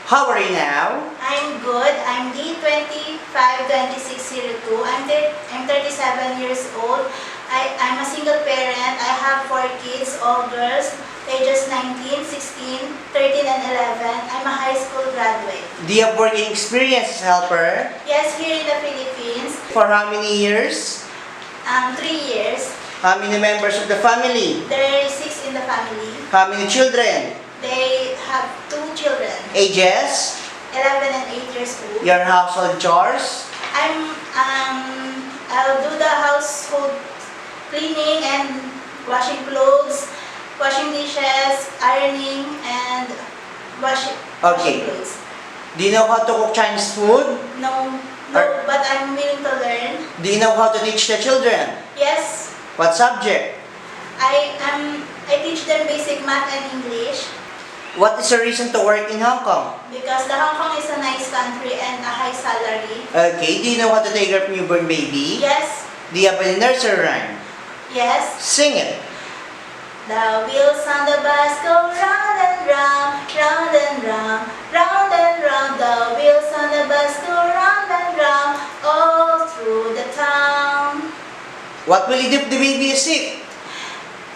How are you now? I'm good. I'm D252602. I'm 37 years old. I'm a single parent. I have 4 kids, all girls, ages 19, 16, 13, and 11. I'm a high school graduate. Do you have working experience as helper? Yes, here in the Philippines, For how many years? 3 years. How many members of the family? There are 6 in the family. How many children? They have 2 children, Ages? 11 and 8 years old. Your household chores? I'll do the household cleaning and washing clothes, washing dishes, ironing, and washing Okay. clothes. Do you know how to cook Chinese food? No, Are- but I'm willing to learn. Do you know how to teach the children? Yes, What subject? I teach them basic math and English What is the reason to work in Hong Kong? because the Hong Kong is a nice country and a high salary. Okay, do you know how to take care of newborn baby? Yes, Do you have a nursery rhyme? yes. Sing it. The wheels on the bus go round and round, round and round, round and round. The wheels on the bus go round and round, all through the town. What will you do if the baby is sick?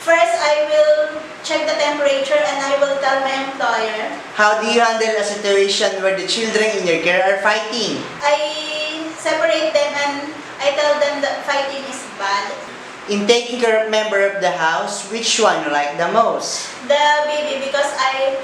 First, I will check the temperature and I will tell my employer. How do you handle a situation where the children in your care are fighting? I separate them and I tell them that fighting is bad. In taking care of member of the house, which one you like the most? The baby, because I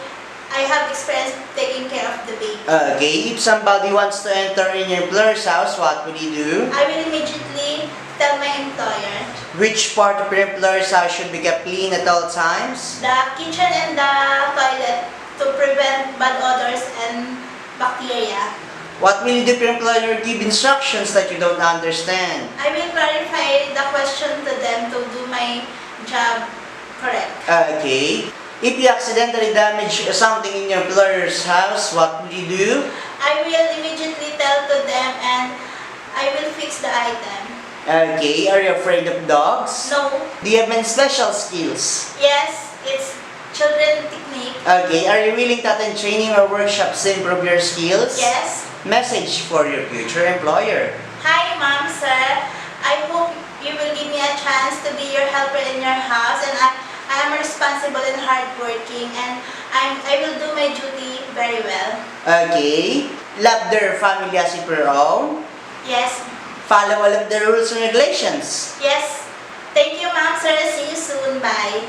have experience taking care of the baby. Okay, if somebody wants to enter in your employer's house, what will you do? I will immediately tell my employer. Which part of your employer's house should be kept clean at all times? The kitchen and the toilet to prevent bad odors and bacteria. What will you do if your employer give instructions that you don't understand? I will clarify the question to them to do my job correct. Okay. If you accidentally damage something in your employer's house, what will you do? I will immediately tell to them and I will fix the item. Okay, are you afraid of dogs? No. Do you have any special skills? Yes, it's children technique. Okay, are you willing to attend training or workshops to improve your skills? Yes. Message for your future employer. Hi, Ma'am, Sir. I hope you will give me a chance to be your helper in your house, and I am responsible and hardworking, and I will do my duty very well. Okay. Love their family as if your own. Yes. Follow all of the rules and regulations. Yes. Thank you, Ma'am, Sir. See you soon. Bye.